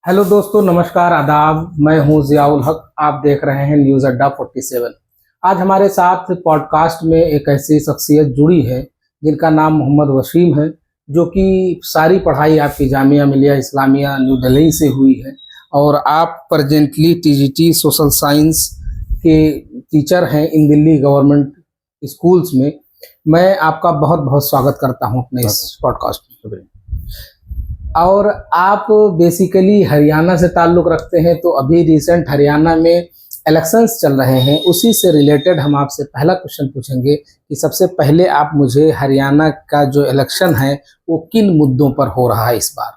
Hello दोस्तों, नमस्कार, आदाब। मैं हूं जियाउल हक। आप देख रहे हैं न्यूज़ अड्डा 47। आज हमारे साथ पॉडकास्ट में एक ऐसी शख्सियत जुड़ी है जिनका नाम मोहम्मद वसीम है, जो कि सारी पढ़ाई आपकी जामिया मिलिया इस्लामिया न्यू दिल्ली से हुई है और आप प्रेजेंटली टीजीटी सोशल साइंस के टीचर हैं इन दिल्ली गवर्नमेंट स्कूल्स में। मैं आपका बहुत बहुत स्वागत करता हूं अपने इस पॉडकास्ट में। और आप बेसिकली हरियाणा से ताल्लुक़ रखते हैं, तो अभी रिसेंट हरियाणा में इलेक्शंस चल रहे हैं। उसी से रिलेटेड हम आपसे पहला क्वेश्चन पूछेंगे कि सबसे पहले आप मुझे हरियाणा का जो इलेक्शन है वो किन मुद्दों पर हो रहा है इस बार।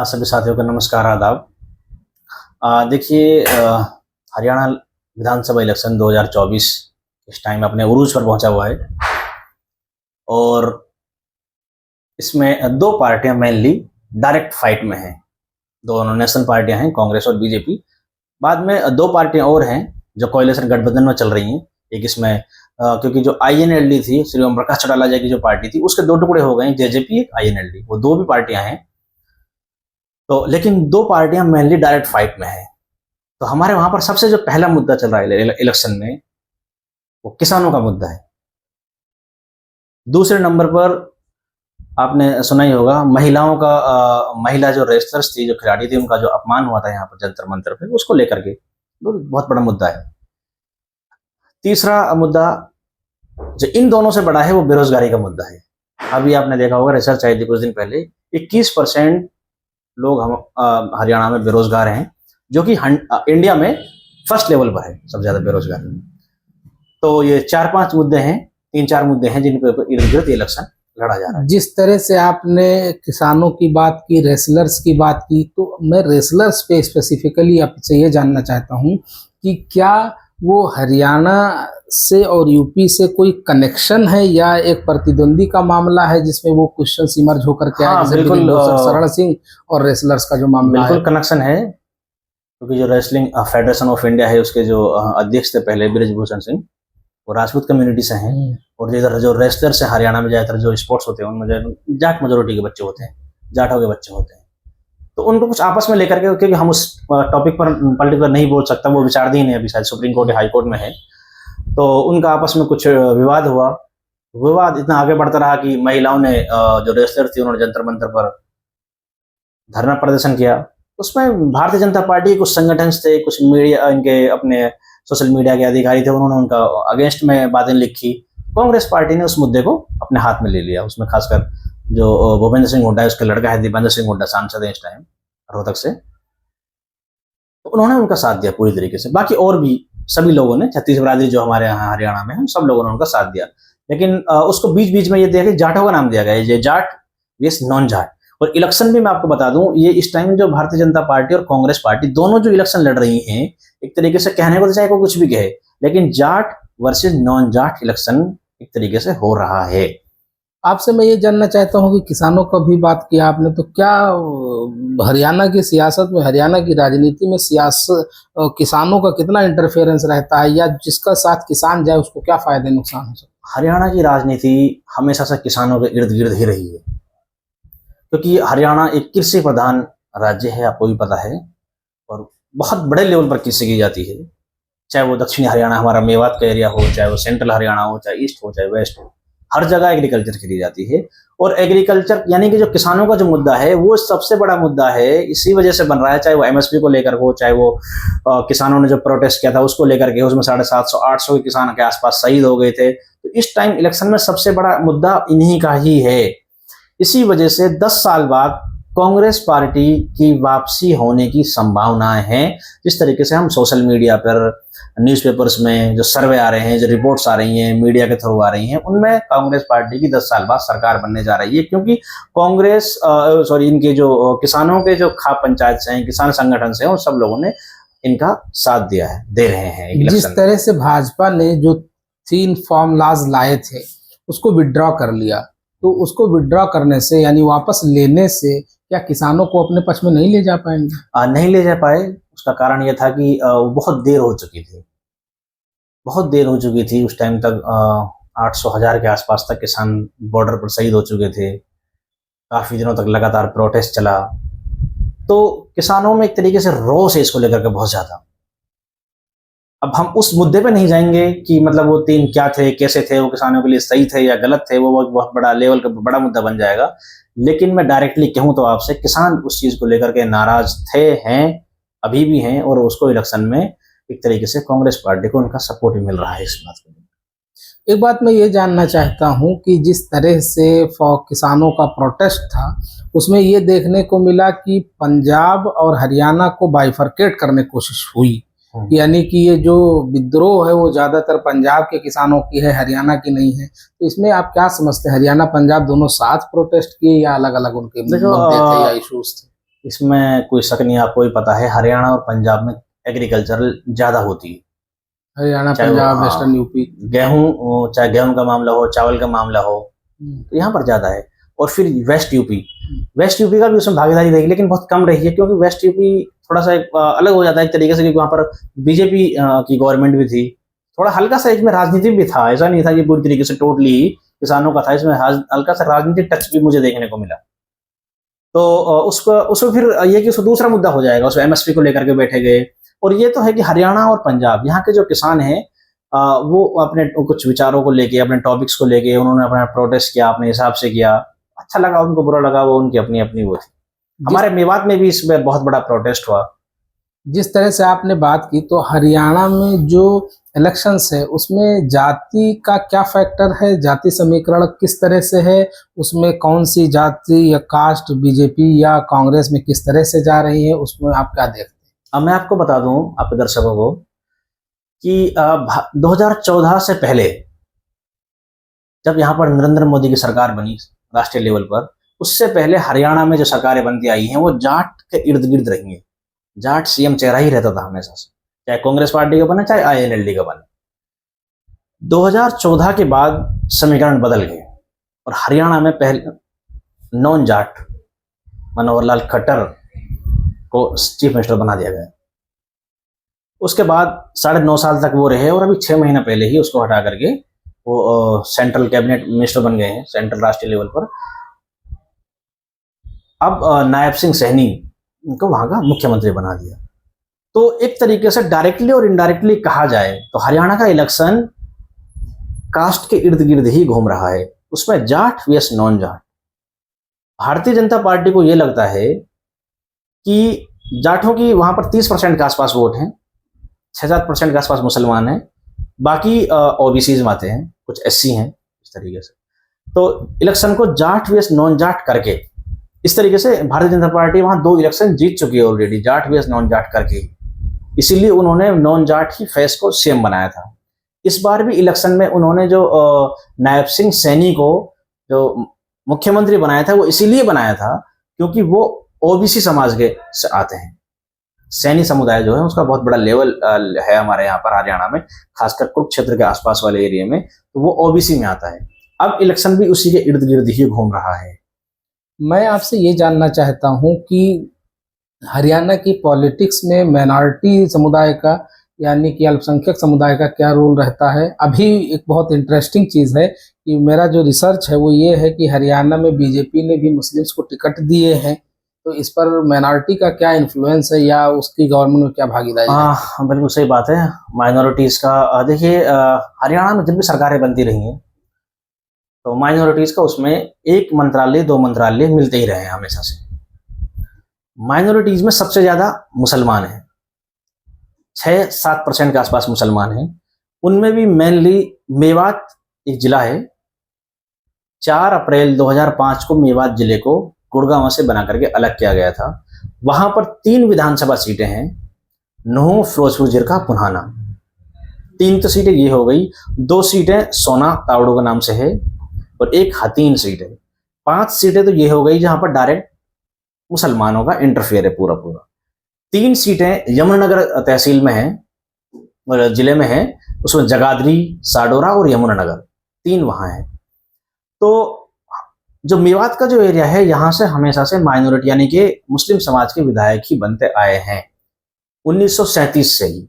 सभी साथियों को नमस्कार, आदाब। देखिए, हरियाणा विधानसभा इलेक्शन 2024 इस टाइम अपने उरूज पर पहुंचा हुआ है और इसमें दो पार्टियां मेनली डायरेक्ट फाइट में हैं। दोनों नेशनल पार्टियां हैं, कांग्रेस और बीजेपी। बाद में दो पार्टियां और हैं जो कोalition गठबंधन में चल रही हैं। एक इसमें क्योंकि जो INLD थी, श्री ओम प्रकाश चौटाला जी की जो पार्टी थी, उसके दो टुकड़े हो गए हैं, JJP एक INLD, वो दो भी पार्टियां हैं। तो लेकिन दो पार्टियां मेनली डायरेक्ट फाइट में हैं। तो हमारे वहां पर सबसे जो पहला मुद्दा चल रहा है इलेक्शन में, वो किसानों का मुद्दा है। दूसरे नंबर पर आपने सुना ही होगा महिलाओं का, महिला जो रेसलर्स थी, जो खिलाड़ी थी, उनका जो अपमान हुआ था यहाँ पर जंतर मंतर पे, उसको लेकर के बहुत बड़ा मुद्दा है। तीसरा मुद्दा जो इन दोनों से बड़ा है वो बेरोजगारी का मुद्दा है। अभी आपने देखा होगा, रिसर्च आई थी कुछ दिन पहले, 21% लोग हम हरियाणा में बेरोजगार हैं, जो कि इंडिया में फर्स्ट लेवल पर है, सबसे ज्यादा बेरोजगार। तो ये 4-5 मुद्दे हैं, 3-4 मुद्दे हैं जिन पर इर्द गिर्द इलेक्शन लड़ा जा रहा है। जिस तरह से आपने किसानों की बात की, रेसलर्स की बात की, तो मैं रेसलर्स पे स्पेसिफिकली आपसे ये जानना चाहता हूँ कि क्या वो हरियाणा से और यूपी से कोई कनेक्शन है या एक प्रतिद्वंदी का मामला है जिसमें वो क्वेश्चन इमर्ज होकर के आए, जैसे बिल्कुल शरण सिंह और रेसलर्स का जो मामला है? बिल्कुल कनेक्शन है, क्योंकि जो रेसलिंग फेडरेशन ऑफ इंडिया है, उसके जो अध्यक्ष थे पहले, बृजभूषण सिंह, वो राजपूत कम्युनिटी से हैं। और इधर जो रेसलर्स हैं हरियाणा में, ज्यादातर जो स्पोर्ट्स होते हैं उनमें जो जाट मेजोरिटी के बच्चे होते हैं, जाटों के बच्चे होते हैं, तो उनको कुछ आपस में लेकर के, क्योंकि हम उस टॉपिक पर पर्टिकुलर नहीं बोल सकता, वो विचाराधीन है, अभी शायद सुप्रीम कोर्ट या हाई कोर्ट में है। तो उनका आपस में कुछ विवाद हुआ। विवाद इतना आगे बढ़ता रहा कि महिलाओं ने, जो रेसलर थी, उन्होंने जंतर मंतर पर धरना प्रदर्शन किया। उसमें भारतीय जनता पार्टी कुछ संगठन थे, कुछ मीडिया, इनके अपने सोशल मीडिया के अधिकारी थे, उन्होंने उनका अगेंस्ट में बातें लिखी। कांग्रेस पार्टी ने उस मुद्दे को अपने हाथ में ले लिया। उसमें खासकर जो भूपेंद्र सिंह हुड्डा है, उसका लड़का है दीपेंद्र सिंह हुड्डा, सांसद है इस टाइम रोहतक से, तो उन्होंने उनका साथ दिया पूरी तरीके से। बाकी और भी सभी लोगों ने, छत्तीस बरादरी जो हमारे यहाँ हरियाणा में है, सब लोगों ने उनका साथ दिया। लेकिन उसको बीच बीच में ये दिया कि जाटों का नाम दिया गया, ये जाट ये नॉन जाट। और इलेक्शन भी मैं आपको बता दूं, ये इस टाइम जो भारतीय जनता पार्टी और कांग्रेस पार्टी दोनों जो इलेक्शन लड़ रही हैं, एक तरीके से कहने को तो चाहे कोई कुछ भी कहे, लेकिन Jat versus non Jat election एक तरीके से हो रहा है। आपसे मैं ये जानना चाहता हूँ कि किसानों का भी बात किया आपने, तो क्या हरियाणा की सियासत में, हरियाणा की राजनीति में किसानों का कितना इंटरफेरेंस रहता है, या जिसका साथ किसान जाए उसको क्या फायदे नुकसान हो सकते? हरियाणा की राजनीति हमेशा से किसानों के इर्द गिर्द ही रही है, क्योंकि हरियाणा एक कृषि प्रधान राज्य है, आपको भी पता है, और बहुत बड़े लेवल पर कृषि की जाती है। चाहे वो दक्षिणी हरियाणा हमारा मेवात का एरिया हो, चाहे वो सेंट्रल हरियाणा हो, चाहे ईस्ट हो, चाहे वेस्ट हो, हर जगह एग्रीकल्चर करी जाती है। और एग्रीकल्चर यानी कि जो किसानों का जो मुद्दा है, वो सबसे बड़ा मुद्दा है, इसी वजह से बन रहा है। चाहे वो MSP को लेकर हो, चाहे वो किसानों ने जो प्रोटेस्ट किया था उसको लेकर के, उसमें 750-800 के किसान के आसपास शहीद हो गए थे। तो इस टाइम इलेक्शन में सबसे बड़ा मुद्दा इन्हीं का ही है। इसी वजह से 10 साल बाद कांग्रेस पार्टी की वापसी होने की संभावनाएं हैं। जिस तरीके से हम सोशल मीडिया पर, न्यूज़पेपर्स में जो सर्वे आ रहे हैं, जो रिपोर्ट्स आ रही हैं, मीडिया के थ्रू आ रही हैं, उनमें कांग्रेस पार्टी की 10 साल बाद सरकार बनने जा रही है। क्योंकि कांग्रेस इनके जो किसानों के जो खाप पंचायत से हैं, किसान संगठन से हैं, उन सब लोगों ने इनका साथ दिया है, दे रहे हैं। जिस तरह से भाजपा ने जो 3 फॉर्मूलाज लाए थे उसको विड्रॉ कर लिया, तो उसको विड्रॉ करने से, यानी वापस लेने से, क्या किसानों को अपने पक्ष में नहीं ले जा पाएंगे? नहीं ले जा पाए। उसका कारण यह था कि बहुत देर हो चुकी थी, बहुत देर हो चुकी थी। उस टाइम तक 800,000 के आसपास तक किसान बॉर्डर पर शहीद हो चुके थे। काफी दिनों तक लगातार प्रोटेस्ट चला। तो किसानों में एक तरीके से रोष है इसको लेकर के बहुत ज्यादा। अब हम उस मुद्दे पे नहीं जाएंगे कि मतलब वो 3 क्या थे, कैसे थे, वो किसानों के लिए सही थे या गलत थे, वो बहुत बड़ा लेवल का बड़ा मुद्दा बन जाएगा। लेकिन मैं डायरेक्टली कहूं तो आपसे, किसान उस चीज को लेकर के नाराज थे, हैं, अभी भी हैं, और उसको इलेक्शन में एक तरीके से कांग्रेस पार्टी को उनका सपोर्ट भी मिल रहा है इस बात को। एक बात मैं ये जानना चाहता हूं कि जिस तरह से किसानों का प्रोटेस्ट था, उसमें ये देखने को मिला कि पंजाब और हरियाणा को बाइफरकेट करने की कोशिश हुई, यानी कि ये जो विद्रोह है वो ज्यादातर पंजाब के किसानों की है, हरियाणा की नहीं है। तो इसमें आप क्या समझते हैं, हरियाणा पंजाब दोनों साथ प्रोटेस्ट किए या अलग अलग उनके मुद्दे थे या इश्यूज थे? इसमें कोई शक नहीं, आपको भी पता है हरियाणा और पंजाब में एग्रीकल्चरल ज्यादा होती है। हरियाणा, पंजाब, वेस्टर्न यूपी, गेहूं, चाहे गेहूं का मामला हो, चावल का मामला हो, तो यहाँ पर ज्यादा है। और फिर वेस्ट यूपी का भी उसमें भागीदारी रही, लेकिन बहुत कम रही है, क्योंकि वेस्ट यूपी थोड़ा सा अलग हो जाता है एक तरीके से, क्योंकि वहां पर बीजेपी की गवर्नमेंट भी थी। थोड़ा हल्का सा इसमें राजनीति भी था, ऐसा नहीं था कि पूरी तरीके से टोटली किसानों का था, इसमें हल्का सा राजनीतिक टच भी मुझे देखने को मिला। तो उसको फिर ये कि उसको दूसरा मुद्दा हो जाएगा, उसको एमएसपी को लेकर के बैठे गए। और ये तो है कि हरियाणा और पंजाब, यहाँ के जो किसान हैं वो अपने कुछ विचारों को लेके, अपने टॉपिक्स को लेके उन्होंने अपना प्रोटेस्ट किया, अपने हिसाब से किया। अच्छा लगा उनको, बुरा लगा, वो उनकी अपनी अपनी वो थी। हमारे मेवात में भी इसमें बहुत बड़ा प्रोटेस्ट हुआ। जिस तरह से आपने बात की, तो हरियाणा में जो इलेक्शंस है उसमें जाति का क्या फैक्टर है, जाति समीकरण किस तरह से है, उसमें कौन सी जाति या कास्ट बीजेपी या कांग्रेस में किस तरह से जा रही है, उसमें आप क्या देखते हैं? अब मैं आपको बता दूं, आपके दर्शकों को, कि 2014 से पहले जब यहाँ पर नरेंद्र मोदी की सरकार बनी राष्ट्रीय लेवल पर, उससे पहले हरियाणा में जो सरकारें बनती आई हैं वो जाट के इर्द गिर्द रही हैं। जाट सीएम चेहरा ही रहता था हमेशा से, चाहे कांग्रेस पार्टी का बने चाहे आईएनएलडी का बने। 2014 के बाद समीकरण बदल गए और हरियाणा में पहले नॉन जाट मनोहर लाल खट्टर को चीफ मिनिस्टर बना दिया गया। उसके बाद 9.5 साल तक वो रहे, और अभी 6 महीना पहले ही उसको हटा करके वो सेंट्रल कैबिनेट मिनिस्टर बन गए हैं, सेंट्रल राष्ट्रीय लेवल पर। अब नायब सिंह सैनी को वहां का मुख्यमंत्री बना दिया। तो एक तरीके से डायरेक्टली और इनडायरेक्टली कहा जाए तो हरियाणा का इलेक्शन कास्ट के इर्द गिर्द ही घूम रहा है, उसमें Jat versus non Jat. Bharatiya Janata party को यह लगता है कि जाटों की वहां पर 30% के आसपास वोट हैं, 6-7% के आसपास मुसलमान हैं, बाकी ओबीसीज में आते हैं, कुछ एससी हैं, इस तरीके से। तो इलेक्शन को जाट वर्सेस नॉन जाट करके, इस तरीके से भारतीय जनता पार्टी वहां 2 इलेक्शन जीत चुकी है already, Jat versus non Jat करके। इसीलिए उन्होंने नॉन जाट ही फेस को सीएम बनाया था। इस बार भी इलेक्शन में उन्होंने जो नायब सिंह सैनी को जो मुख्यमंत्री बनाया था, वो इसीलिए बनाया था क्योंकि वो ओबीसी समाज के से आते हैं। सैनी समुदाय जो है उसका बहुत बड़ा लेवल है हमारे यहाँ पर हरियाणा में, खासकर कुरुक्षेत्र के आसपास वाले एरिया में, तो वो ओबीसी में आता है। अब इलेक्शन भी उसी के इर्द गिर्द ही घूम रहा है। मैं आपसे ये जानना चाहता हूँ कि हरियाणा की पॉलिटिक्स में माइनॉरिटी समुदाय का, यानी कि अल्पसंख्यक समुदाय का क्या रोल रहता है? अभी एक बहुत इंटरेस्टिंग चीज़ है कि मेरा जो रिसर्च है वो ये है कि हरियाणा में बीजेपी ने भी मुस्लिम्स को टिकट दिए हैं, तो इस पर माइनॉरिटी का क्या इन्फ्लुएंस है या उसकी गवर्नमेंट में क्या भागीदारी है? हाँ, बिल्कुल सही बात है। माइनॉरिटीज का देखिए, हरियाणा में जब भी सरकारें बनती रही हैं तो माइनॉरिटीज का उसमें 1 मंत्रालय 2 मंत्रालय मिलते ही रहे हैं हमेशा से। माइनॉरिटीज में सबसे ज्यादा मुसलमान हैं, 6-7% के आसपास मुसलमान हैं। उनमें भी मेनली मेवात एक जिला है। 4 अप्रैल 2005 को मेवात जिले को गुड़गांव से बना करके अलग किया गया था। वहां पर 3 विधानसभा सीटें हैं, नूह, फिरोजपुर, जिरका, पुन्हाना। 3 तो सीटें ये हो गई, 2 सीटें सोना तावड़ो के नाम से है और 1 हथीन सीट है। 5 सीटें तो ये हो गई जहां पर डायरेक्ट मुसलमानों का इंटरफेयर है पूरा। 3 सीटें यमुनानगर तहसील में है और जिले में है, उसमें जगाधरी, साडोरा और यमुनानगर 3 वहां है। तो जो मेवात का जो एरिया है, यहाँ से हमेशा से माइनॉरिटी यानी कि मुस्लिम समाज के विधायक ही बनते आए हैं 1937 से ही।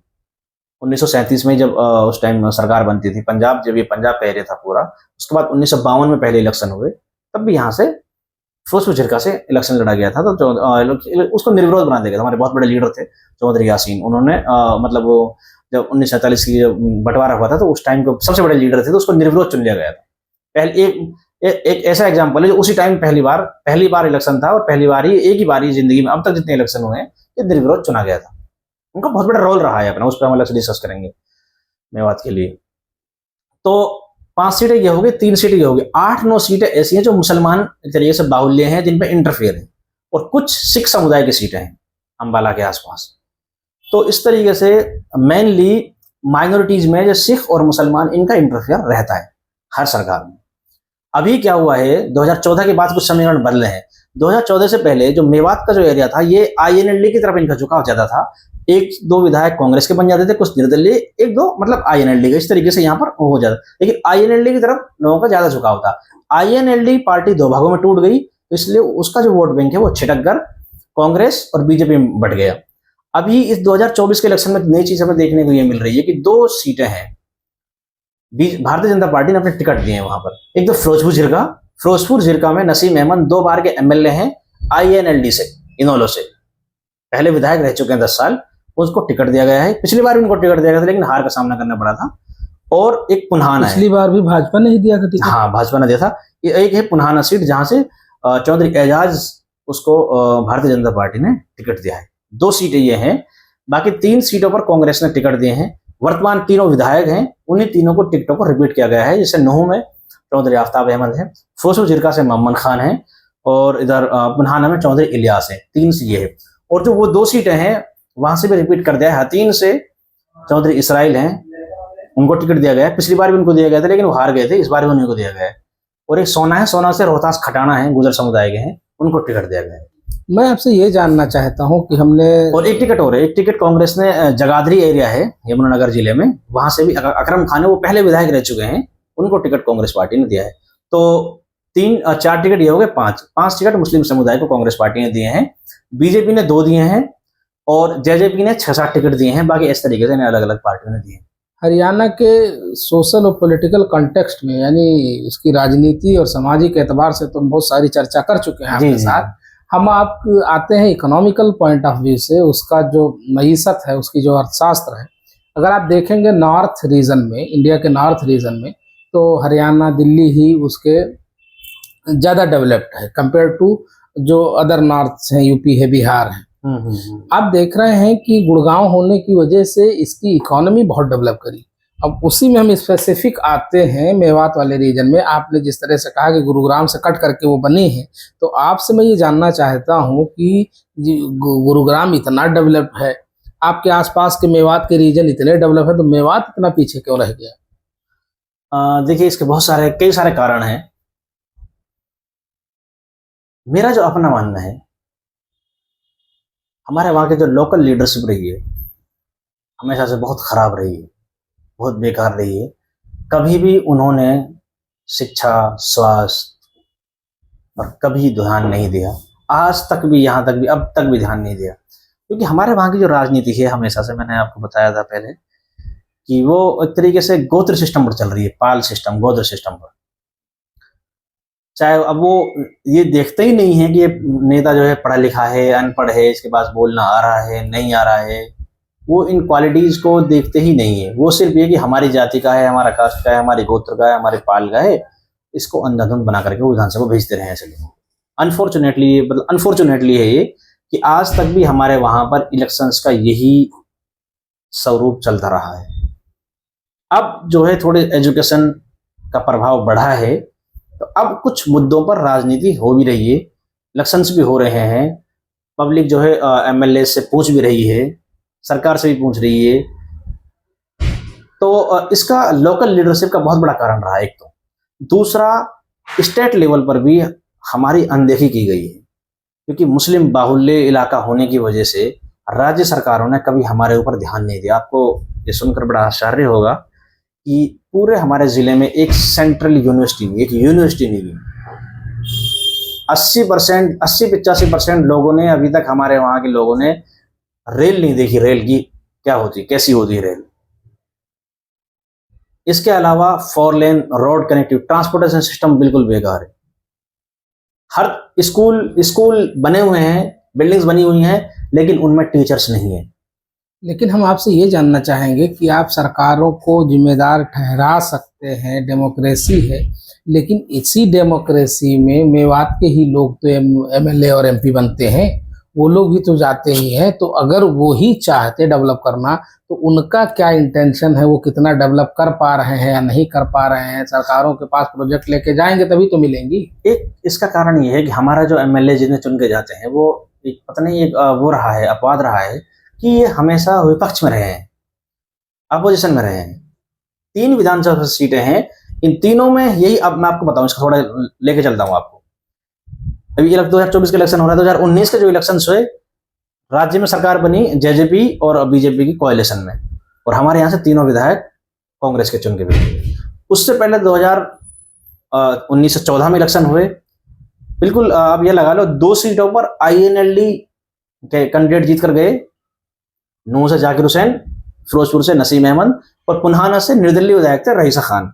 1937 में जब उस टाइम सरकार बनती थी पंजाब, जब ये पंजाब का एरिया था पूरा, उसके बाद 1952 में पहले इलेक्शन हुए, तब भी यहाँ से फिरोजपुर झिरका से इलेक्शन लड़ा गया था, तो उसको निर्विरोध बना दिया गया था। हमारे बहुत बड़े लीडर थे चौधरी यासीन, उन्होंने मतलब वो जब 1947 की जब बंटवारा हुआ था तो उस टाइम को सबसे बड़े लीडर थे, तो उसको निर्विरोध चुन लिया गया था। पहले एक ऐसा एग्जाम्पल है जो उसी टाइम पहली बार इलेक्शन था, और पहली बार ही, एक ही बार ही जिंदगी में अब तक जितने इलेक्शन हुए हैं ये निर्विरोध चुना गया था। उनका बहुत बड़ा रोल रहा है अपना, उस पर हम अलग से डिस्कस करेंगे मेवात के लिए। तो 5 सीटें ये हो गई, 3 सीटें ये हो गई, 8-9 सीटें ऐसी हैं जो मुसलमान एक तरीके से बाहुल्य हैं, जिन पर इंटरफेयर है, और कुछ सिख समुदाय की सीटें हैं अंबाला के आसपास। तो इस तरीके से मेनली माइनॉरिटीज में जो सिख और मुसलमान, इनका इंटरफेयर रहता है हर सरकार में। अभी क्या हुआ है, 2014 के बाद कुछ समीकरण बदले हैं। 2014 से पहले जो मेवात का जो एरिया था, ये आईएनएलडी की तरफ इनका झुकाव ज्यादा था। 1-2 विधायक कांग्रेस के बन जाते थे, कुछ निर्दलीय, 1-2 मतलब आईएनएलडी का, इस तरीके से यहाँ पर हो जाता। लेकिन आईएनएलडी की तरफ लोगों का ज्यादा झुकाव था। आईएनएलडी पार्टी 2 भागों में टूट गई, तो इसलिए उसका जो वोट बैंक है वो छिटक कर कांग्रेस और बीजेपी में बढ़ गया। अभी इस 2024 के इलेक्शन में नई चीज हमें देखने को ये मिल रही है कि 2 सीटें हैं, भारतीय जनता पार्टी ने अपने टिकट दिए हैं वहां पर। एक तो फिरोजपुर झिरका में नसीम अहमद 2 बार के एमएलए हैं आईएनएलडी से, इनोलो से, पहले विधायक रह चुके हैं 10 साल, उसको टिकट दिया गया है। पिछली बार भी उनको टिकट दिया गया था, लेकिन हार का सामना करना पड़ा था। और एक पुन्हाना है, पिछली बार भी भाजपा ने ही दिया था टिकट। हाँ, भाजपा ने दिया था। एक है पुन्हाना सीट, जहां से चौधरी एजाज, उसको भारतीय जनता पार्टी ने टिकट दिया है। 2 सीटें ये हैं, बाकी 3 सीटों पर कांग्रेस ने टिकट दिए हैं। वर्तमान 3 विधायक हैं, उन्हीं तीनों को टिकटों को रिपीट किया गया है। जैसे नूह में चौधरी आफ्ताब अहमद है, फिरोजपुर झिरका से मोहम्मद खान है, और इधर पुन्हाना में चौधरी इलियास है। 3 से ये है। और जो वो 2 सीटें हैं वहां से भी रिपीट कर दिया है। हतीन से चौधरी इसराइल हैं, उनको टिकट दिया गया है। पिछली बार भी उनको दिया गया था, लेकिन वो हार गए थे, इस बार भी उन्हीं को दिया गया है। और एक सोना है, सोना से रोहतास खटाना है, गुजर समुदाय के हैं, उनको टिकट दिया गया है। मैं आपसे ये जानना चाहता हूं कि हमने, और एक टिकट और है, एक टिकट कांग्रेस ने जगाधरी एरिया है यमुनानगर जिले में, वहां से भी अकरम खान है, वो पहले विधायक रह चुके हैं, उनको टिकट कांग्रेस पार्टी ने दिया है। तो 4 टिकट ये हो गए, 5 टिकट मुस्लिम समुदाय को कांग्रेस पार्टी ने दिए हैं। बीजेपी ने 2 दिए हैं, और जेजेपी ने 6-7 टिकट दिए हैं। बाकी इस तरीके से अलग अलग पार्टियों ने दिए हैं। हरियाणा के सोशल और पॉलिटिकल कॉन्टेक्स्ट में, यानी इसकी राजनीति और सामाजिक एतबार से तो हम बहुत सारी चर्चा कर चुके हैं आपके साथ। हम आप आते हैं इकोनॉमिकल पॉइंट ऑफ व्यू से, उसका जो मईशत है, उसकी जो अर्थशास्त्र है। अगर आप देखेंगे नॉर्थ रीजन में, इंडिया के नॉर्थ रीजन में, तो हरियाणा, दिल्ली ही उसके ज़्यादा डेवलप्ड है कंपेयर टू जो अदर नॉर्थ हैं, यूपी है, बिहार है। आप देख रहे हैं कि गुड़गांव होने की वजह से इसकी इकोनॉमी बहुत डेवलप करी। अब उसी में हम स्पेसिफिक आते हैं मेवात वाले रीजन में। आपने जिस तरह से कहा कि गुरुग्राम से कट करके वो बने हैं, तो आपसे मैं ये जानना चाहता हूँ कि गुरुग्राम इतना डेवलप है, आपके आसपास के मेवात के रीजन इतने डेवलप है, तो मेवात इतना पीछे क्यों रह गया? देखिए, इसके कई सारे कारण हैं। मेरा जो अपना मानना है, हमारे वहाँ के जो लोकल लीडरशिप रही है हमेशा से बहुत खराब रही है, बहुत बेकार रही है। कभी भी उन्होंने शिक्षा, स्वास्थ्य पर कभी ध्यान नहीं दिया, आज तक भी, यहाँ तक भी, अब तक भी ध्यान नहीं दिया। क्योंकि हमारे वहाँ की जो राजनीति है हमेशा से, मैंने आपको बताया था पहले, कि वो एक तरीके से गोत्र सिस्टम पर चल रही है, पाल सिस्टम, गोत्र सिस्टम पर। चाहे अब वो ये देखते ही नहीं है कि ये नेता जो है पढ़ा लिखा है, अनपढ़ है, इसके पास बोलना आ रहा है, नहीं आ रहा है, वो इन क्वालिटीज को देखते ही नहीं है। वो सिर्फ ये कि हमारी जाति का है, हमारा कास्ट का है, हमारी गोत्र का है, हमारे पाल का है, इसको अंधाधुंध बना करके वो विधानसभा भेजते रहे हैं ऐसे लोग। अनफॉर्चुनेटली है ये कि आज तक भी हमारे वहां पर इलेक्शंस का यही स्वरूप चलता रहा है। अब जो है थोड़े एजुकेशन का प्रभाव बढ़ा है, तो अब कुछ मुद्दों पर राजनीति हो भी रही है, इलेक्शंस भी हो रहे हैं, पब्लिक जो है एमएलए से पूछ भी रही है, सरकार से भी पूछ रही है। तो इसका लोकल लीडरशिप का बहुत बड़ा कारण रहा है एक तो। दूसरा, स्टेट लेवल पर भी हमारी अनदेखी की गई है, क्योंकि मुस्लिम बाहुल्य इलाका होने की वजह से राज्य सरकारों ने कभी हमारे ऊपर ध्यान नहीं दिया। आपको ये सुनकर बड़ा आश्चर्य होगा कि पूरे हमारे जिले में एक सेंट्रल यूनिवर्सिटी नहीं हुई। 80-85% लोगों ने, अभी तक हमारे वहां के लोगों ने रेल नहीं देखी, रेल की क्या होती, कैसी होती है रेल। इसके अलावा 4 lane road connective transportation system बिल्कुल बेकार है। हर स्कूल स्कूल बने हुए हैं, बिल्डिंग्स बनी हुई हैं, लेकिन उनमें टीचर्स नहीं है। लेकिन हम आपसे ये जानना चाहेंगे कि आप सरकारों को जिम्मेदार ठहरा सकते हैं, डेमोक्रेसी है, लेकिन इसी डेमोक्रेसी में मेवात के ही लोग तो एमएलए और एमपी बनते हैं, वो लोग भी तो जाते ही हैं। तो अगर वो ही चाहते डेवलप करना, तो उनका क्या इंटेंशन है, वो कितना डेवलप कर पा रहे हैं या नहीं कर पा रहे हैं? सरकारों के पास प्रोजेक्ट लेके जाएंगे तभी तो मिलेंगी। एक इसका कारण ये है कि हमारा जो एमएलए जिन्हें चुन के जाते हैं, वो एक पता नहीं एक वो रहा है, अपवाद रहा है कि ये हमेशा विपक्ष में रहे हैं, अपोजिशन में रहे हैं। 3 विधानसभा सीटें हैं, इन तीनों में यही, अब मैं आपको बताऊं, इसका थोड़ा लेके चलता हूं आपको। अभी 2024 के इलेक्शन हो रहा है, 2019 के जो इलेक्शन हुए, राज्य में सरकार बनी जेजेपी और बीजेपी की कोalition में, और हमारे यहाँ से तीनों विधायक कांग्रेस के चुन के भी। उससे पहले 2014 में इलेक्शन हुए, बिल्कुल आप ये लगा लो 2 सीटों पर INLD के कैंडिडेट जीत कर गए। नूह से जाकिर हुसैन, फिरोजपुर से नसीम अहमद, और पुन्हाना से निर्दलीय विधायक थे रईसा खान,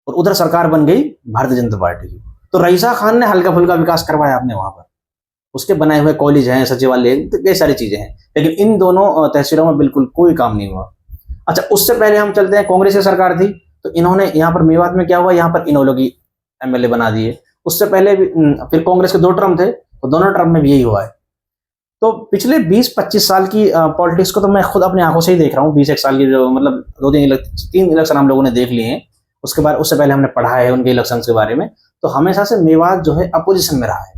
और उधर सरकार बन गई भारतीय जनता पार्टी की। तो रईसा खान ने हल्का फुल्का विकास करवाया आपने वहां पर, उसके बनाए हुए कॉलेज हैं, सचिवालय, तो कई सारी चीजें हैं, लेकिन इन दोनों तहसीलों में बिल्कुल कोई काम नहीं हुआ। अच्छा, उससे पहले हम चलते हैं, कांग्रेस की सरकार थी, तो इन्होंने यहाँ पर मेवात में क्या हुआ, यहाँ पर इन्हों लोग MLA बना दिए। उससे पहले भी फिर कांग्रेस के 2 टर्म थे, तो दोनों टर्म में भी यही हुआ है। तो पिछले 20-25 साल की पॉलिटिक्स को तो मैं खुद अपनी आंखों से ही देख रहा हूँ। 20-1 साल की जो, मतलब 2-3 इलेक्शन हम लोगों ने देख लिए हैं, उसके बाद उससे पहले हमने पढ़ा है उनके इलेक्शन के बारे में। तो हमेशा से मेवात जो है अपोजिशन में रहा है।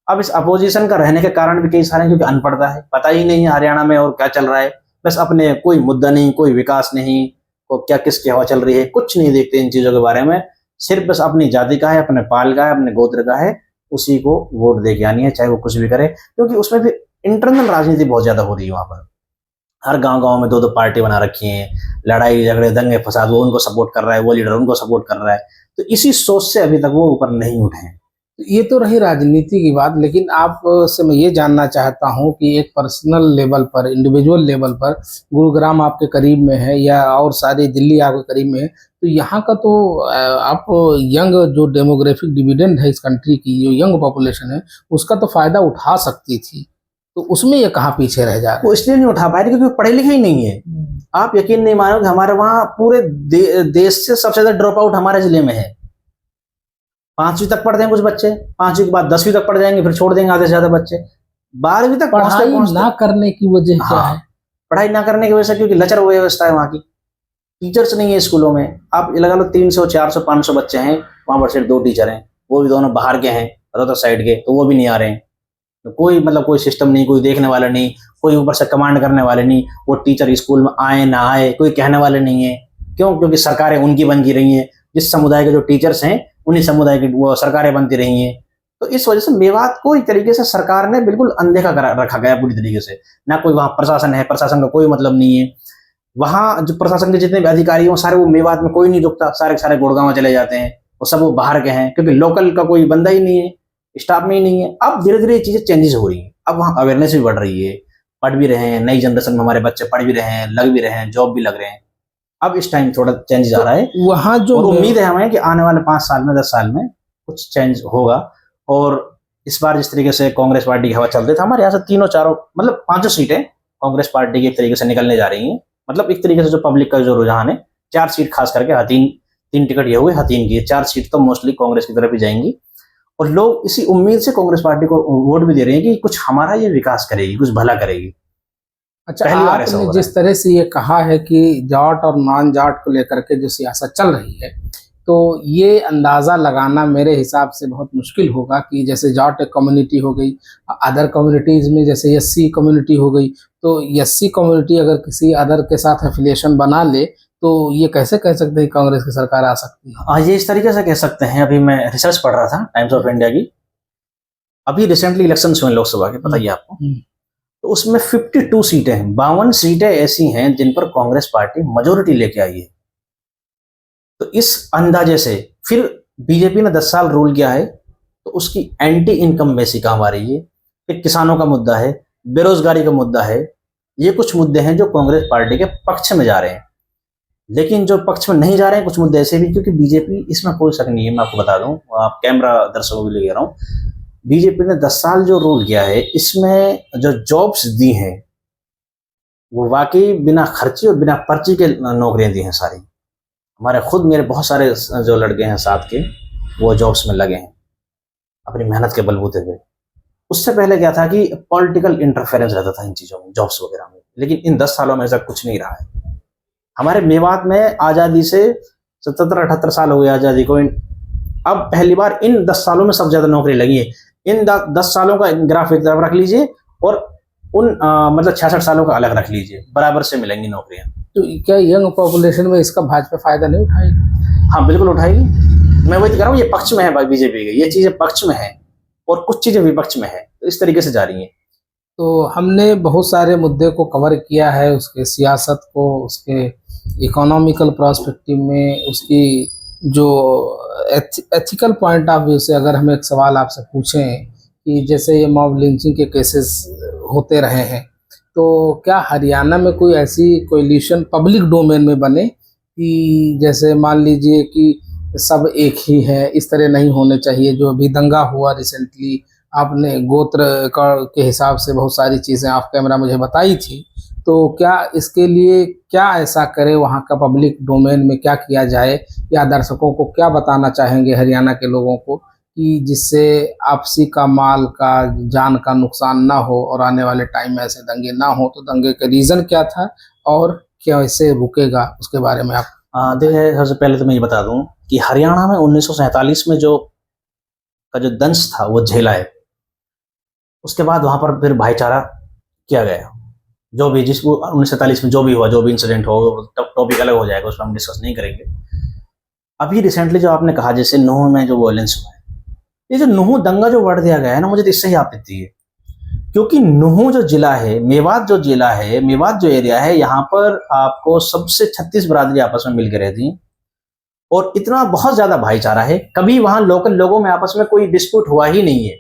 अब इस अपोजिशन का रहने के कारण भी कई सारे हैं, क्योंकि अनपढ़ता है, पता ही नहीं है हरियाणा में और क्या चल रहा है, बस अपने कोई मुद्दा नहीं, कोई विकास नहीं, और क्या किसकी हवा चल रही है, कुछ नहीं देखते इन चीजों के बारे में। सिर्फ बस अपनी जाति का है, अपने पाल का है, अपने गोत्र का है, उसी को वोट दे के आनी है, चाहे वो कुछ भी करे। क्योंकि उसमें भी इंटरनल राजनीति बहुत ज्यादा हो रही है वहां पर। हर गांव-गांव में 2-2 पार्टी बना रखी हैं, लड़ाई झगड़े दंगे फसाद, वो उनको सपोर्ट कर रहा है, वो लीडर उनको सपोर्ट कर रहा है। तो इसी सोच से अभी तक वो ऊपर नहीं उठे हैं। ये तो रही राजनीति की बात, लेकिन आप से मैं ये जानना चाहता हूं कि एक पर्सनल लेवल पर, इंडिविजुअल लेवल पर, गुरुग्राम आपके करीब में है या और सारी दिल्ली आपके करीब में है, तो यहाँ का तो आप यंग जो डेमोग्राफिक डिविडेंड है इस कंट्री की, जो यंग पॉपुलेशन है, उसका तो फायदा उठा सकती थी, तो उसमें ये कहाँ पीछे रह जा रहा है? वो इसलिए नहीं उठा पाए क्योंकि वो पढ़े लिखे ही नहीं है। आप यकीन नहीं मानोगे, हमारे वहां पूरे देश से सबसे ज्यादा ड्रॉप आउट हमारे जिले में है। 5वीं तक पढ़ते हैं कुछ बच्चे, 5वीं के बाद 10वीं तक पढ़ जाएंगे, फिर छोड़ देंगे आधे से ज्यादा बच्चे। 12वीं तक पढ़ाई ना करने की वजह क्या है? पढ़ाई ना करने की वजह से क्योंकि लचर व्यवस्था है वहां की, टीचर्स नहीं है स्कूलों में। आप ये लगा लो 300, 400, 500 बच्चे हैं, वहां पर सिर्फ 2 टीचर हैं, वो भी दोनों बाहर के हैं, रोहतक साइड के, तो वो भी नहीं आ रहे हैं। तो कोई मतलब कोई सिस्टम नहीं, कोई देखने वाला नहीं, कोई ऊपर से कमांड करने वाले नहीं। वो टीचर स्कूल में आए ना आए कोई कहने वाले नहीं है। क्यों? क्योंकि सरकारें उनकी बन की रही हैं, जिस समुदाय के जो टीचर्स हैं उन्हीं समुदाय की वो सरकारें बनती रही हैं। तो इस वजह से मेवात को एक तरीके से सरकार ने बिल्कुल अनदेखा रखा गया पूरी तरीके से। ना कोई वहां प्रशासन है, प्रशासन का कोई मतलब नहीं है। वहां जो प्रशासन के जितने भी अधिकारी हैं सारे वो मेवात में कोई नहीं रुकता, सारे के सारे गुड़गांव चले जाते हैं, और सब वो बाहर के हैं, क्योंकि लोकल का कोई बंदा ही नहीं है, स्टाफ में ही नहीं है। अब धीरे धीरे ये चीजें चेंजेस हो रही हैं, अब वहाँ अवेयरनेस भी बढ़ रही है, पढ़ भी रहे हैं, नई जनरेशन में हमारे बच्चे पढ़ भी रहे हैं, लग भी रहे हैं, जॉब भी लग रहे हैं। अब इस टाइम थोड़ा चेंजेस आ रहा है वहाँ जो, और उम्मीद है हमें कि आने वाले 5 साल में 10 साल में कुछ चेंज होगा। और इस बार जिस तरीके से कांग्रेस पार्टी की हवा चल रही था, हमारे यहाँ से 3-4 मतलब 5 सीटें कांग्रेस पार्टी की एक तरीके से निकलने जा रही हैं। मतलब एक तरीके से जो पब्लिक का जो रुझान है, 4 सीट खास करके हतीन, 3 टिकट ये हुए हतीन की, 4 सीट तो मोस्टली कांग्रेस की तरफ ही जाएंगी। और लोग इसी उम्मीद से कांग्रेस पार्टी को वोट भी दे रहे हैं कि कुछ हमारा ये विकास करेगी, कुछ भला करेगी। अच्छा, आपने जिस तरह से ये कहा है कि जाट और नॉन जाट को लेकर के जो सियासत चल रही है, तो ये अंदाज़ा लगाना मेरे हिसाब से बहुत मुश्किल होगा कि जैसे जाट एक कम्युनिटी हो गई, अदर कम्युनिटीज़ में जैसे एससी कम्युनिटी हो गई, तो एससी कम्युनिटी अगर किसी अदर के साथ एफिलिएशन बना ले, तो ये कैसे कह सकते हैं कांग्रेस की सरकार आ सकती है? ये इस तरीके से कह सकते हैं। अभी मैं रिसर्च पढ़ रहा था टाइम्स ऑफ इंडिया की, अभी रिसेंटली इलेक्शन हुए लोकसभा के, पता ही आपको, तो उसमें 52 सीटें हैं, 52 सीटें ऐसी हैं जिन पर कांग्रेस पार्टी मेजोरिटी लेके आई है। तो इस अंदाजे से फिर बीजेपी ने 10 साल रूल किया है, तो उसकी एंटी इनकम बेसी काम आ रही है। फिर किसानों का मुद्दा है, बेरोजगारी का मुद्दा है, ये कुछ मुद्दे हैं जो कांग्रेस पार्टी के पक्ष में जा रहे हैं। लेकिन जो पक्ष में नहीं जा रहे हैं कुछ मुद्दे ऐसे भी, क्योंकि बीजेपी, इसमें कोई शक नहीं है, मैं आपको बता दूं, आप कैमरा दर्शकों के लिए कह रहा हूँ, बीजेपी ने 10 साल जो रूल किया है, इसमें जो जॉब्स दी हैं वो वाकई बिना खर्ची और बिना पर्ची के नौकरियां दी हैं सारी। हमारे खुद मेरे बहुत सारे जो लड़के हैं साथ के, वो जॉब्स में लगे हैं अपनी मेहनत के बलबूते पे। उससे पहले क्या था कि पॉलिटिकल इंटरफेरेंस रहता था इन चीज़ों में, जॉब्स वगैरह में, लेकिन इन 10 सालों में ऐसा कुछ नहीं रहा है। हमारे मेवात में आज़ादी से 77-78 साल हो गए आज़ादी को, अब पहली बार इन 10 सालों में सबसे ज़्यादा नौकरी लगी है। इन 10 सालों का ग्राफ एक तरफ रख लीजिए और उन मतलब 66 सालों का अलग रख लीजिए, बराबर से मिलेंगी नौकरियां। तो क्या यंग पॉपुलेशन में इसका भाजपा फायदा नहीं उठाएगी? हाँ बिल्कुल उठाएगी, मैं वही तो कह रहा हूँ, ये पक्ष में है भाई बीजेपी के, ये चीजें पक्ष में है और कुछ चीजें विपक्ष में है, तो इस तरीके से जा रही हैं। तो हमने बहुत सारे मुद्दे को कवर किया है, उसके सियासत को, उसके इकोनॉमिकल पर्सपेक्टिव में, उसकी जो एथिकल पॉइंट ऑफ व्यू से अगर हम एक सवाल आपसे पूछें कि जैसे ये मॉब लिंचिंग के केसेस होते रहे हैं, तो क्या हरियाणा में कोई ऐसी कोलिशन पब्लिक डोमेन में बने कि जैसे मान लीजिए कि सब एक ही है, इस तरह नहीं होने चाहिए? जो अभी दंगा हुआ रिसेंटली, आपने गोत्र के हिसाब से बहुत सारी चीज़ें ऑफ कैमरा मुझे बताई थी, तो क्या इसके लिए क्या ऐसा करे वहाँ का पब्लिक डोमेन में, क्या किया जाए, या दर्शकों को क्या बताना चाहेंगे हरियाणा के लोगों को कि जिससे आपसी का, माल का, जान का नुकसान ना हो और आने वाले टाइम में ऐसे दंगे ना हो? तो दंगे का रीज़न क्या था और क्या ऐसे रुकेगा, उसके बारे में आप देखिए, सबसे पहले तो मैं ये बता दूं कि हरियाणा में 1947 में जो दंश था वो झेला है, उसके बाद वहां पर फिर भाईचारा किया गया। जो भी जिसको 1947 में जो भी हुआ, जो भी इंसिडेंट हो, टॉपिक अलग हो जाएगा, उसमें हम डिस्कस नहीं करेंगे। अभी रिसेंटली जो आपने कहा जैसे नूह में जो वायलेंस हुआ है, ये जो नूह दंगा जो वर्ड दिया गया है ना, मुझे तो इससे ही आपत्ति है, क्योंकि नूह जो जिला है, मेवात जो जिला है, मेवात जो एरिया है, यहाँ पर आपको सबसे 36 बरादरी आपस में मिलकर रहती है और इतना बहुत ज्यादा भाईचारा है। कभी वहां लोकल लोगों में आपस में कोई डिस्प्यूट हुआ ही नहीं है।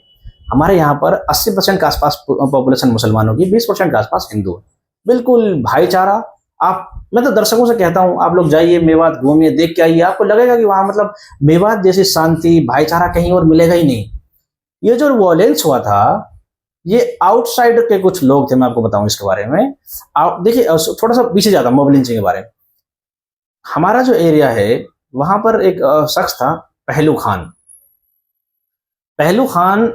हमारे यहाँ पर 80% के आसपास पॉपुलेशन मुसलमानों की, 20% के आसपास हिंदू है, बिल्कुल भाईचारा। आप, मैं तो दर्शकों से कहता हूँ, आप लोग जाइए मेवात, घूमिए, देख के आइए, आपको लगेगा कि वहां मतलब मेवात जैसी शांति, भाईचारा कहीं और मिलेगा ही नहीं। ये जो वॉयलेंस हुआ था, ये आउटसाइड के कुछ लोग थे, मैं आपको बताऊं इसके बारे में। देखिए, थोड़ा सा पीछे जाता हूं मॉब लिंचिंग के बारे में। हमारा जो एरिया है वहां पर एक शख्स था पहलू खान। पहलू खान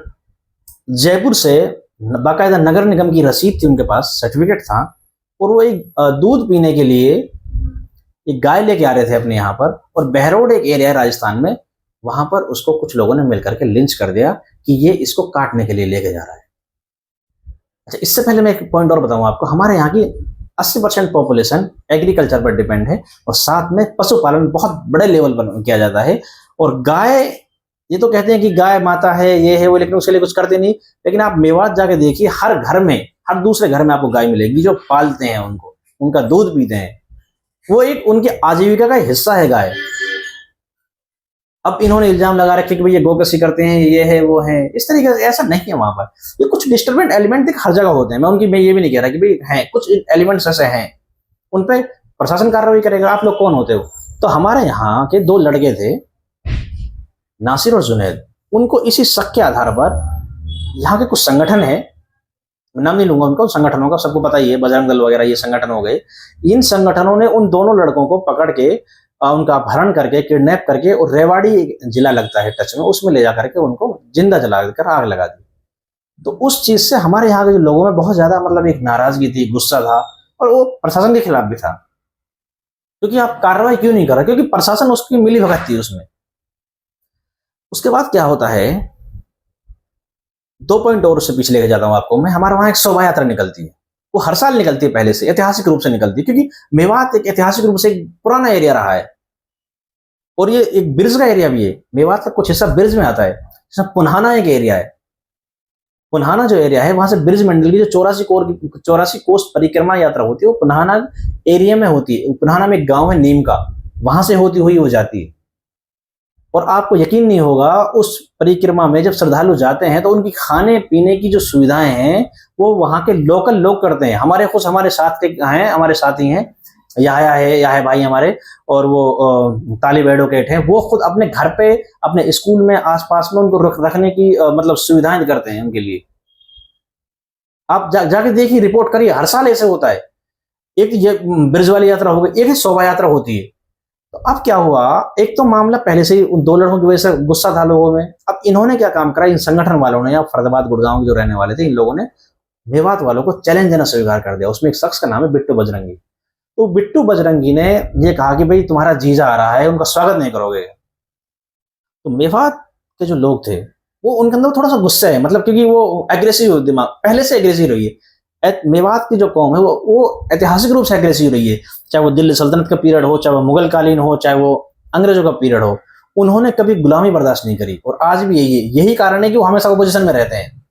जयपुर से बाकायदा नगर निगम की रसीद थी उनके पास, सर्टिफिकेट था, और वो एक दूध पीने के लिए एक गाय लेके आ रहे थे अपने यहाँ पर, और बहरोड एक एरिया है राजस्थान में, वहां पर उसको कुछ लोगों ने मिलकर के लिंच कर दिया कि ये इसको काटने के लिए लेके जा रहा है। अच्छा, इससे पहले मैं एक पॉइंट और बताऊं आपको, हमारे यहाँ की 80% पॉपुलेशन एग्रीकल्चर पर डिपेंड है और साथ में पशुपालन बहुत बड़े लेवल पर किया जाता है। और गाय, ये तो कहते हैं कि गाय माता है, ये है वो, लेकिन उसके लिए कुछ करते नहीं। लेकिन आप मेवात जाके देखिए, हर घर में, हर दूसरे घर में आपको गाय मिलेगी जो पालते हैं उनको, उनका दूध पीते हैं, वो एक उनकी आजीविका का हिस्सा है गाय। अब इन्होंने इल्जाम लगा रखे कि भाई ये गोकशी करते हैं, ये है वो है, इस तरीके से ऐसा नहीं है। वहां पर ये कुछ डिस्टर्बेंट एलिमेंट हर जगह होते हैं, मैं ये भी नहीं कह रहा कि भाई हैं, कुछ एलिमेंट्स ऐसे हैं, उन पर प्रशासन कार्रवाई करेगा। आप लोग कौन होते हो? तो हमारे यहाँ के 2 लड़के थे, नासिर और जुनैद, उनको इसी शक के आधार पर यहाँ के कुछ संगठन है, नाम नहीं लूंगा उनका, संगठनों का सबको पता ही है, बजरंग दल वगैरह ये संगठन हो गए। इन संगठनों ने उन दोनों लड़कों को पकड़ के, उनका अपहरण करके, किडनैप करके, और रेवाड़ी जिला लगता है टच में, उसमें ले जा करके उनको जिंदा जला कर आग लगा दी। तो उस चीज से हमारे यहाँ के लोगों में बहुत ज्यादा मतलब एक नाराजगी थी, गुस्सा था, और वो प्रशासन के खिलाफ भी था, क्योंकि आप कार्रवाई क्यों नहीं कर रहे? क्योंकि प्रशासन उसकी मिली भगत थी उसमें। उसके बाद क्या होता है, 2 पॉइंट और उससे पीछे लेके जाता हूं आपको मैं। हमारे वहां एक शोभा यात्रा निकलती है, वो हर साल निकलती है, पहले से ऐतिहासिक रूप से निकलती है, क्योंकि मेवात एक ऐतिहासिक रूप से एक पुराना एरिया रहा है और ये एक ब्रिज का एरिया भी है। मेवात का कुछ हिस्सा ब्रिज में आता है, जैसे पुन्हाना एक एरिया है। पुन्हाना जो एरिया है, वहां से ब्रिज मंडल की जो 84 कोस परिक्रमा यात्रा होती है, वो पुन्हाना एरिया में होती है। पुन्हाना में एक गांव है नीम का, वहां से होती हुई हो जाती है। और आपको यकीन नहीं होगा, उस परिक्रमा में जब श्रद्धालु जाते हैं तो उनकी खाने पीने की जो सुविधाएं हैं वो वहां के लोकल लोग करते हैं। हमारे साथ के हैं, हमारे साथी हैं, या है भाई हमारे, और वो तालिब एडवोकेट हैं, वो खुद अपने घर पे अपने स्कूल में आसपास में उनको रखने की मतलब सुविधाएं करते हैं उनके लिए। आप जाके देखिए, रिपोर्ट करिए, हर साल ऐसे होता है। एक ये ब्रिज वाली यात्रा हो गई, एक शोभा यात्रा होती है। तो अब क्या हुआ, एक तो मामला पहले से ही उन 2 लड़कों की वजह से गुस्सा था लोगों में। अब इन्होंने क्या काम करा, इन संगठन वालों ने, या फरीदाबाद गुड़गांव के जो रहने वाले थे, इन लोगों ने मेवात वालों को चैलेंज देना स्वीकार कर दिया। उसमें एक शख्स का नाम है बिट्टू बजरंगी। तो बिट्टू बजरंगी ने ये कहा कि भाई तुम्हारा जीजा आ रहा है, उनका स्वागत नहीं करोगे। तो मेवात के जो लोग थे वो उनके अंदर थोड़ा सा गुस्सा है, मतलब क्योंकि वो एग्रेसिव दिमाग पहले से एग्रेसिव रही है। मेवात की जो कौम है वो ऐतिहासिक रूप से एग्रेसिव रही है, चाहे वो दिल्ली सल्तनत का पीरियड हो, चाहे वो मुगल कालीन हो, चाहे वो अंग्रेजों का पीरियड हो, उन्होंने कभी गुलामी बर्दाश्त नहीं करी। और आज भी यही कारण है कि वो हमेशा अपोजिशन में रहते हैं।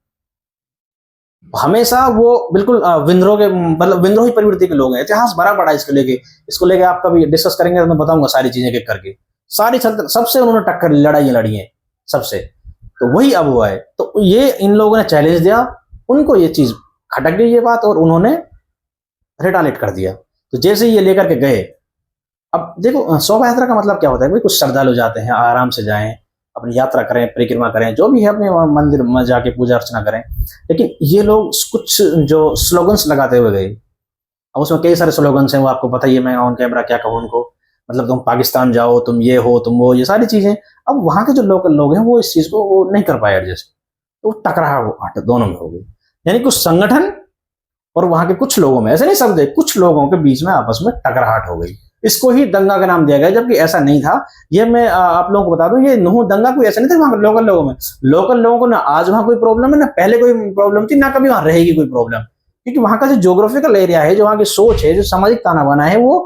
हमेशा वो बिल्कुल विंद्रोह के, मतलब विंद्रोही प्रवृत्ति के लोग हैं। इतिहास भरा पड़ा इसको लेके आप कभी डिस्कस करेंगे तो मैं बताऊंगा सारी चीजें एक करके। सारी सबसे उन्होंने टक्कर लड़ाइयां लड़ी हैं सबसे। तो वही अब हुआ है। तो ये इन लोगों ने चैलेंज दिया, उनको ये चीज खटक गई ये बात, और उन्होंने रिटालेट कर दिया। तो जैसे ये लेकर के गए, अब देखो शोभा यात्रा का मतलब क्या होता है, भाई कुछ श्रद्धालु जाते हैं, आराम से जाएं, अपनी यात्रा करें, परिक्रमा करें, जो भी है अपने मंदिर में जाके पूजा अर्चना करें। लेकिन ये लोग कुछ जो स्लोगन्स लगाते हुए गए, अब उसमें कई सारे स्लोगन्स हैं, वो आपको पता ही है, मैं ऑन कैमरा क्या कहूँ उनको, मतलब तुम पाकिस्तान जाओ, तुम ये हो, तुम वो, ये सारी चीजें। अब वहां के जो लोकल लोग हैं वो इस चीज को वो नहीं कर पाए एडजस्ट, तो टकराहट दोनों में हो गई। यानी कुछ संगठन और वहां के कुछ लोगों में, ऐसे नहीं सब, कुछ लोगों के बीच में आपस में टकराहट हो गई। इसको ही दंगा का नाम दिया गया, जबकि ऐसा नहीं था। ये मैं आप लोगों को बता दूं, ये नूह दंगा कोई ऐसा नहीं था वहां लोकल लोगों में। लोकल लोगों को ना आज वहां कोई प्रॉब्लम है, ना पहले कोई प्रॉब्लम थी, ना कभी वहां रहेगी कोई प्रॉब्लम। क्योंकि वहां का जो ज्योग्राफिकल एरिया है, जो वहां की सोच है, जो सामाजिक ताना बाना है, वो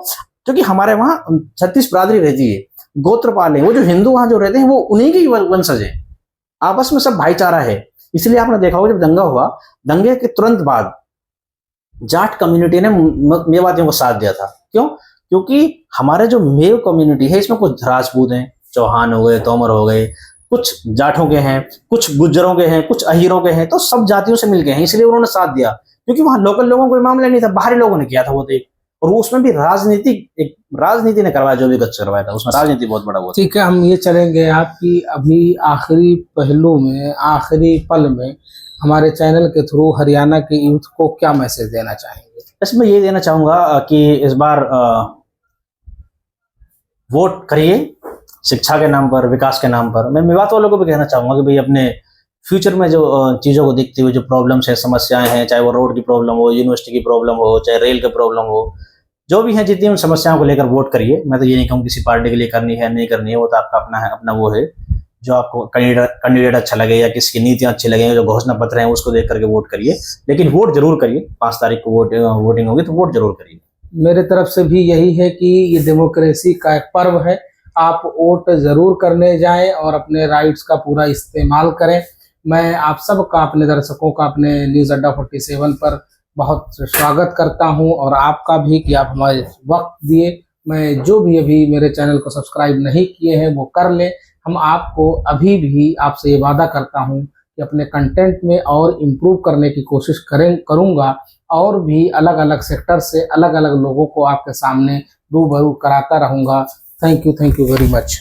क्योंकि हमारे वहां 36 बिरादरी रहती है, गोत्रपाल है, वो जो हिंदू वहां जो रहते हैं वो उन्हीं की वंशज है, आपस में सब भाईचारा है। इसलिए आपने देखा होगा जब दंगा हुआ, दंगे के तुरंत बाद जाट कम्युनिटी ने मेवातियों को साथ दिया था। क्यों? क्योंकि हमारे जो मेव कम्युनिटी है, इसमें कुछ राजपूत हैं, चौहान हो गए, तोमर हो गए, कुछ जाटों के हैं, कुछ गुज्जरों के हैं, कुछ अहीरों के हैं, तो सब जातियों से मिल गए हैं। इसलिए उन्होंने साथ दिया, क्योंकि वहां लोकल लोगों को कोई मामला नहीं था, बाहरी लोगों ने किया था वो तो। और वो उसमें भी राजनीति ने करवाया, जो भी गच्छ करवाया था उसमें राजनीति बहुत बड़ा हुआ। ठीक है, हम ये चलेंगे आपकी अभी आखिरी पहलू में, आखिरी पल में हमारे चैनल के थ्रू हरियाणा के यूथ को क्या मैसेज देना चाहेंगे? इसमें ये देना चाहूंगा कि इस बार वोट करिए, शिक्षा के नाम पर, विकास के नाम पर। मैं मेवात वालों को भी कहना चाहूंगा कि भाई अपने फ्यूचर में जो चीजों को देखते हुए जो प्रॉब्लम्स है, समस्याएं हैं, चाहे वो रोड की प्रॉब्लम हो, यूनिवर्सिटी की प्रॉब्लम हो, चाहे रेल की प्रॉब्लम हो, जो भी है, जितनी उन समस्याओं को लेकर वोट करिए। मैं तो ये नहीं कहूँ किसी पार्टी के लिए करनी है नहीं करनी है, वो तो आपका अपना है, अपना वो है, जो आपको कैंडिडेट अच्छा लगे या किसी की नीतियां अच्छी लगे, जो घोषणा पत्र हैं उसको देख करके वोट करिए। लेकिन वोट जरूर करिए, 5 तारीख को वोटिंग होगी, तो वोट जरूर करिए। मेरे तरफ से भी यही है कि ये डेमोक्रेसी का एक पर्व है, आप वोट जरूर करने जाएं और अपने राइट्स का पूरा इस्तेमाल करें। मैं आप सबका, अपने दर्शकों का, अपने न्यूज़ अड्डा 47 पर बहुत स्वागत करता हूं, और आपका भी कि आप हमारे वक्त दिए। मैं जो भी अभी मेरे चैनल को सब्सक्राइब नहीं किए हैं वो कर लें। हम आपको अभी भी आपसे ये वादा करता हूं कि अपने कंटेंट में और इम्प्रूव करने की कोशिश करूंगा, और भी अलग अलग सेक्टर से अलग अलग लोगों को आपके सामने रूबरू कराता रहूंगा। Thank you very much.